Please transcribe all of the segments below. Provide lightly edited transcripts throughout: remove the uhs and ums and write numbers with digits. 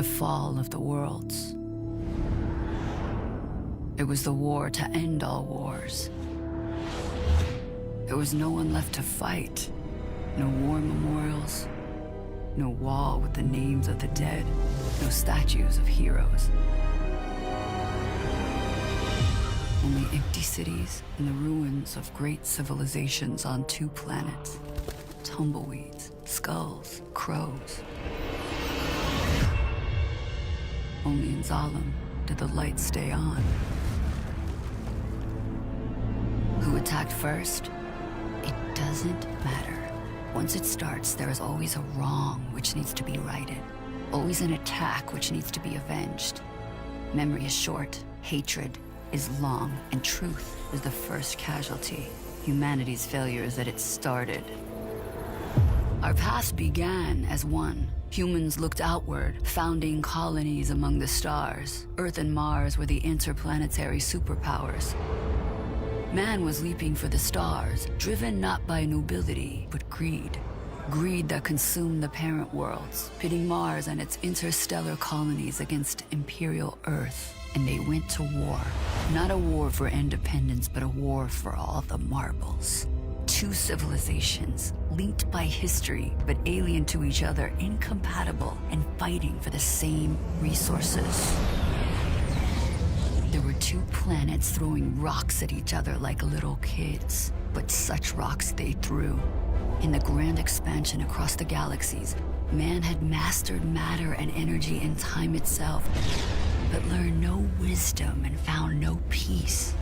the fall of the worlds. It was the war to end all wars. There was no one left to fight. No war memorials, no wall with the names of the dead, no statues of heroes. Only empty cities and the ruins of great civilizations on 2 planets. Tumbleweeds, skulls, crows. Only in Zalem did the lights stay on. Who attacked first? It doesn't matter. Once it starts, there is always a wrong which needs to be righted. Always an attack which needs to be avenged. Memory is short, hatred is long, and truth is the first casualty. Humanity's failure is that it started. Our past began as one. Humans looked outward, founding colonies among the stars. Earth and Mars were the interplanetary superpowers. Man was leaping for the stars, driven not by nobility, but greed. Greed that consumed the parent worlds, pitting Mars and its interstellar colonies against Imperial Earth. And they went to war. Not a war for independence, but a war for all the marbles. 2 civilizations, linked by history, but alien to each other, incompatible, and fighting for the same resources. There were 2 planets throwing rocks at each other like little kids, but such rocks they threw. In the grand expansion across the galaxies, man had mastered matter and energy and time itself, but learned no wisdom and found no peace.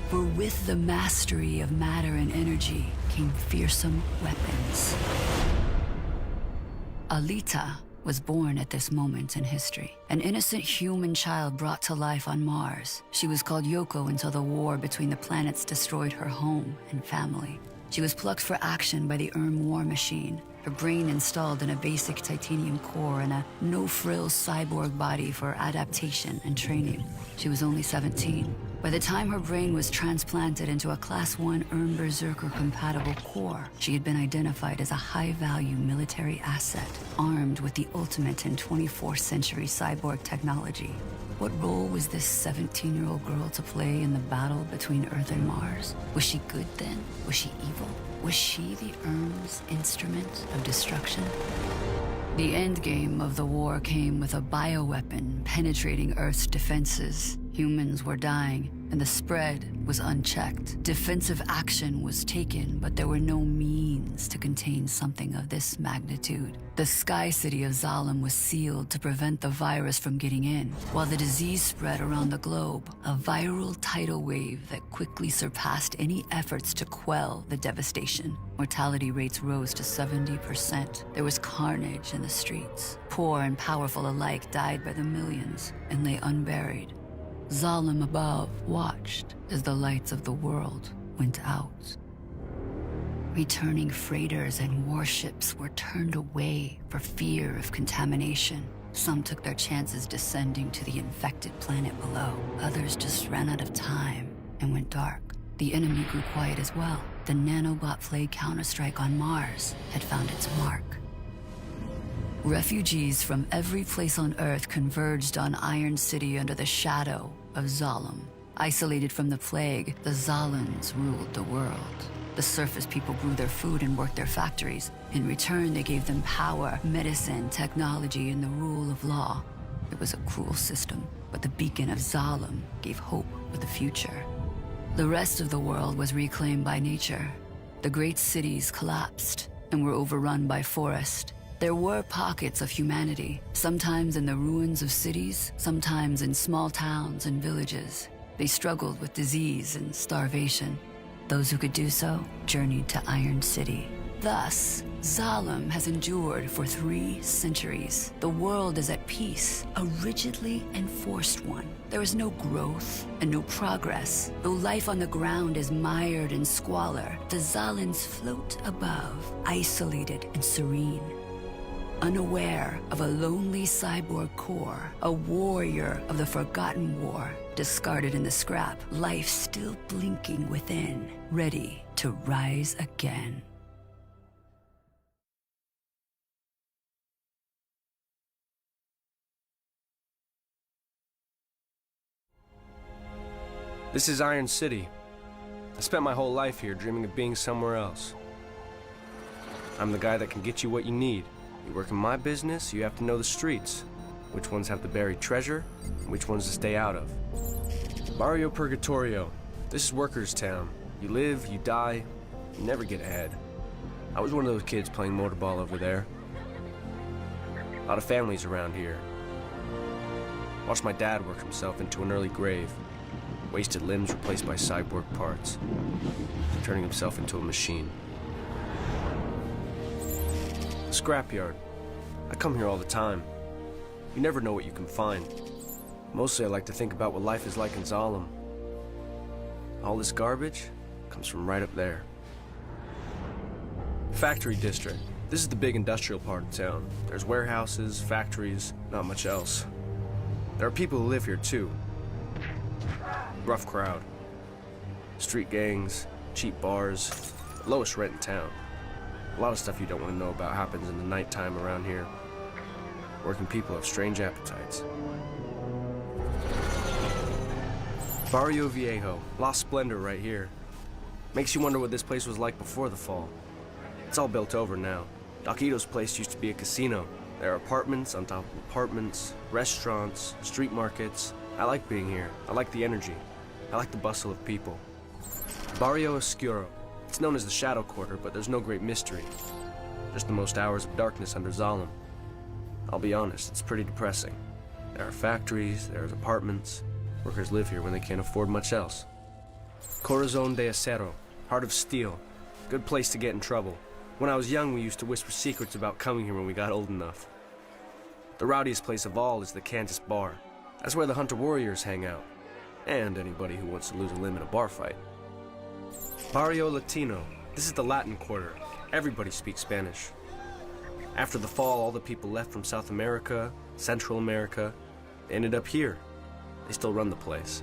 For with the mastery of matter and energy came fearsome weapons. Alita was born at this moment in history. An innocent human child brought to life on Mars. She was called Yoko until the war between the planets destroyed her home and family. She was plucked for action by the war machine, her brain installed in a basic titanium core and a no-frills cyborg body for adaptation and training. She was only 17. By the time her brain was transplanted into a Class 1 Berserker-compatible core, she had been identified as a high-value military asset, armed with the ultimate in 24th century cyborg technology. What role was this 17-year-old girl to play in the battle between Earth and Mars? Was she good then? Was she evil? Was she the Erm's instrument of destruction? The endgame of the war came with a bioweapon penetrating Earth's defenses. Humans were dying, and the spread was unchecked. Defensive action was taken, but there were no means to contain something of this magnitude. The Sky City of Zalem was sealed to prevent the virus from getting in, while the disease spread around the globe, a viral tidal wave that quickly surpassed any efforts to quell the devastation. Mortality rates rose to 70%. There was carnage in the streets. Poor and powerful alike died by the millions and lay unburied. Zalem above watched as the lights of the world went out. Returning freighters and warships were turned away for fear of contamination. Some took their chances descending to the infected planet below. Others just ran out of time and went dark. The enemy grew quiet as well. The nanobot plague counterstrike on Mars had found its mark. Refugees from every place on Earth converged on Iron City under the shadow of Zalem. Isolated from the plague, the Zalans ruled the world. The surface people grew their food and worked their factories. In return, they gave them power, medicine, technology, and the rule of law. It was a cruel system, but the beacon of Zalem gave hope for the future. The rest of the world was reclaimed by nature. The great cities collapsed and were overrun by forest. There were pockets of humanity, sometimes in the ruins of cities, sometimes in small towns and villages. They struggled with disease and starvation. Those who could do so journeyed to Iron City. Thus, Zalem has endured for 3 centuries. The world is at peace, a rigidly enforced one. There is no growth and no progress. Though life on the ground is mired in squalor, the Zalans float above, isolated and serene. Unaware of a lonely cyborg core, a warrior of the forgotten war, discarded in the scrap, life still blinking within, ready to rise again. This is Iron City. I spent my whole life here dreaming of being somewhere else. I'm the guy that can get you what you need. You work in my business, you have to know the streets. Which ones have the buried treasure, and which ones to stay out of. Barrio Purgatorio. This is workers' town. You live, you die, you never get ahead. I was one of those kids playing motorball over there. A lot of families around here. Watched my dad work himself into an early grave. Wasted limbs replaced by cyborg parts. Turning himself into a machine. Scrapyard. I come here all the time. You never know what you can find. Mostly I like to think about what life is like in Zalem. All this garbage comes from right up there. Factory district. This is the big industrial part of town. There's warehouses, factories, not much else. There are people who live here too. Rough crowd. Street gangs, cheap bars, lowest rent in town. A lot of stuff you don't want to know about happens in the nighttime around here. Working people have strange appetites. Barrio Viejo, Lost Splendor right here. Makes you wonder what this place was like before the fall. It's all built over now. Doquito's place used to be a casino. There are apartments on top of apartments, restaurants, street markets. I like being here. I like the energy. I like the bustle of people. Barrio Oscuro. It's known as the Shadow Quarter, but there's no great mystery. Just the most hours of darkness under Zalem. I'll be honest, it's pretty depressing. There are factories, there's apartments. Workers live here when they can't afford much else. Corazon de Acero, Heart of Steel. Good place to get in trouble. When I was young, we used to whisper secrets about coming here when we got old enough. The rowdiest place of all is the Cantus Bar. That's where the Hunter Warriors hang out. And anybody who wants to lose a limb in a bar fight. Barrio Latino. This is the Latin Quarter. Everybody speaks Spanish. After the fall, all the people left from South America, Central America, they ended up here. They still run the place.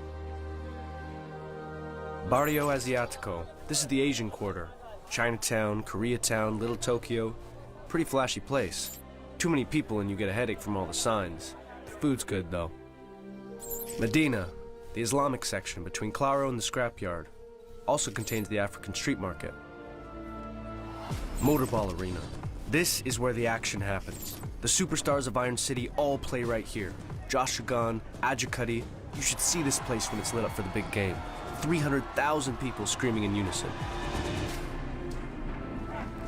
Barrio Asiatico. This is the Asian Quarter. Chinatown, Koreatown, Little Tokyo. Pretty flashy place. Too many people and you get a headache from all the signs. The food's good though. Medina, the Islamic section between Claro and the Scrapyard. Also contains the African street market. Motorball Arena. This is where the action happens. The superstars of Iron City all play right here. Josh Gunn, Adjicuddy. You should see this place when it's lit up for the big game. 300,000 people screaming in unison.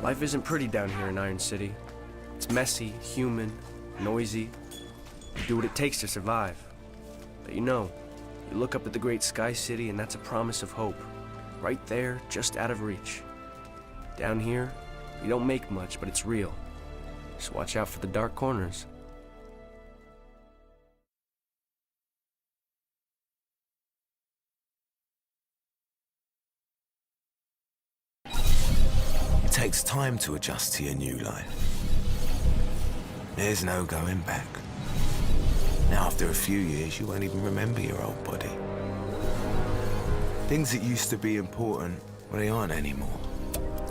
Life isn't pretty down here in Iron City. It's messy, human, noisy. You do what it takes to survive. But you know, you look up at the great Sky City and that's a promise of hope. Right there, just out of reach. Down here, you don't make much, but it's real. Just watch out for the dark corners. It takes time to adjust to your new life. There's no going back. Now, after a few years, you won't even remember your old body. Things that used to be important, well, they aren't anymore.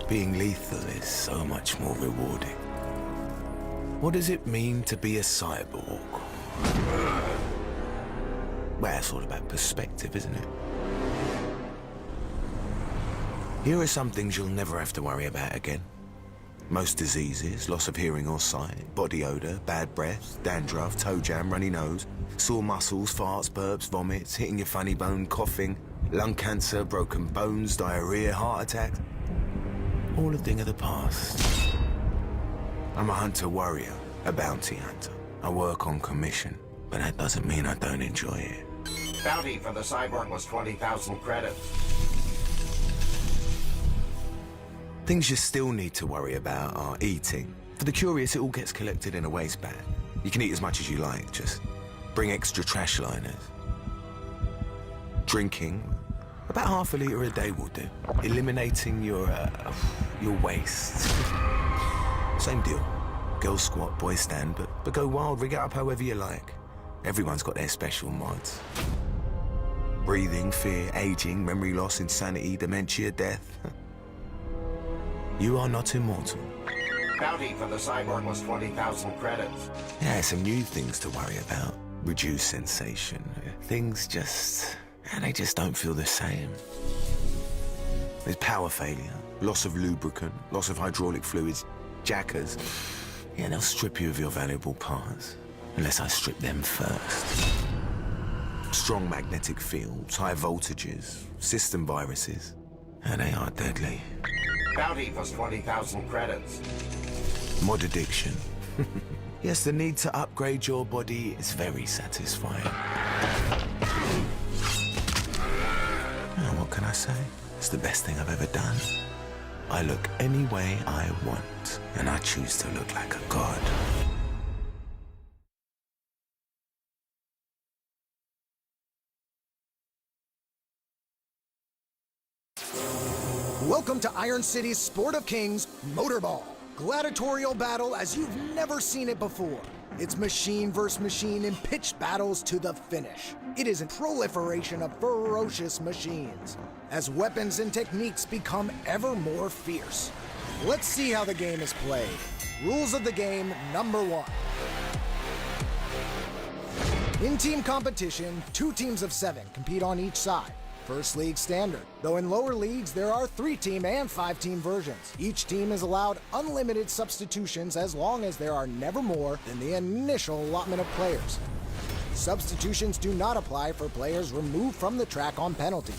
Being lethal is so much more rewarding. What does it mean to be a cyborg? Well, it's all about perspective, isn't it? Here are some things you'll never have to worry about again. Most diseases, loss of hearing or sight, body odor, bad breath, dandruff, toe jam, runny nose, sore muscles, farts, burps, vomits, hitting your funny bone, coughing, lung cancer, broken bones, diarrhea, heart attack. All a thing of the past. I'm a hunter-warrior, a bounty hunter. I work on commission, but that doesn't mean I don't enjoy it. Bounty for the cyborg was 20,000 credits. Things you still need to worry about are eating. For the curious, it all gets collected in a waste bag. You can eat as much as you like, just bring extra trash liners. Drinking, about half a litre a day will do. Eliminating your waste. Same deal. Girls squat, boys stand, but go wild, rig it up however you like. Everyone's got their special mods. Breathing, fear, aging, memory loss, insanity, dementia, death. You are not immortal. Bounty for the cyborg was 20,000 credits. Yeah, some new things to worry about. Reduce sensation. Things just and they just don't feel the same. There's power failure, loss of lubricant, loss of hydraulic fluids, jackers. Yeah, they'll strip you of your valuable parts, unless I strip them first. Strong magnetic fields, high voltages, system viruses, and they are deadly. Bounty plus 20,000 credits. Mod addiction. Yes, the need to upgrade your body is very satisfying. Now, what can I say? It's the best thing I've ever done. I look any way I want, and I choose to look like a god. Welcome to Iron City's Sport of Kings Motorball. Gladiatorial battle as you've never seen it before. It's machine versus machine in pitched battles to the finish. It is a proliferation of ferocious machines as weapons and techniques become ever more fierce. Let's see how the game is played. Rules of the game number 1. In team competition, 2 teams of 7 compete on each side. First league standard, though in lower leagues there are 3-team and 5-team versions. Each team is allowed unlimited substitutions as long as there are never more than the initial allotment of players. Substitutions do not apply for players removed from the track on penalty.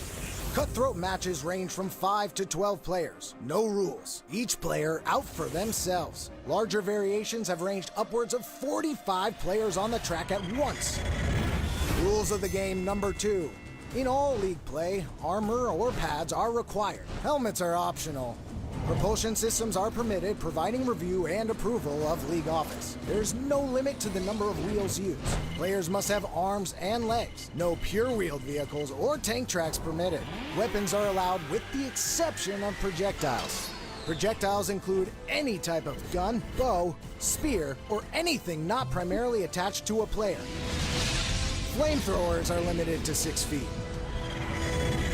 Cutthroat matches range from 5 to 12 players. No rules. Each player out for themselves. Larger variations have ranged upwards of 45 players on the track at once. Rules of the game number 2. In all league play, armor or pads are required. Helmets are optional. Propulsion systems are permitted, providing review and approval of league office. There's no limit to the number of wheels used. Players must have arms and legs. No pure-wheeled vehicles or tank tracks permitted. Weapons are allowed with the exception of projectiles. Projectiles include any type of gun, bow, spear, or anything not primarily attached to a player. Flamethrowers are limited to 6 feet.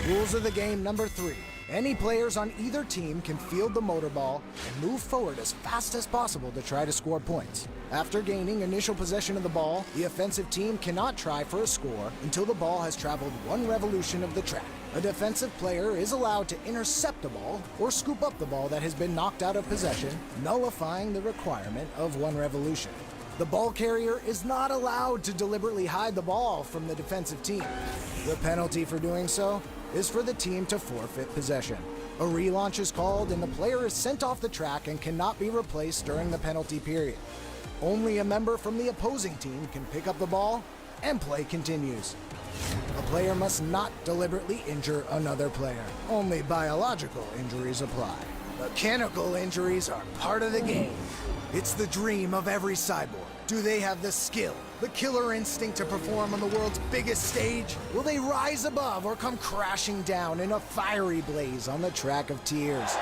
Rules of the game number 3. Any players on either team can field the motorball and move forward as fast as possible to try to score points. After gaining initial possession of the ball, the offensive team cannot try for a score until the ball has traveled 1 revolution of the track. A defensive player is allowed to intercept the ball or scoop up the ball that has been knocked out of possession, nullifying the requirement of 1 revolution. The ball carrier is not allowed to deliberately hide the ball from the defensive team. The penalty for doing so is for the team to forfeit possession. A relaunch is called and the player is sent off the track and cannot be replaced during the penalty period. Only a member from the opposing team can pick up the ball and play continues. A player must not deliberately injure another player. Only biological injuries apply. Mechanical injuries are part of the game. It's the dream of every cyborg. Do they have the skill, the killer instinct to perform on the world's biggest stage? Will they rise above or come crashing down in a fiery blaze on the track of tears?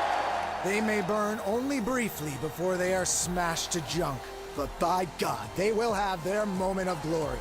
They may burn only briefly before they are smashed to junk, but by God, they will have their moment of glory.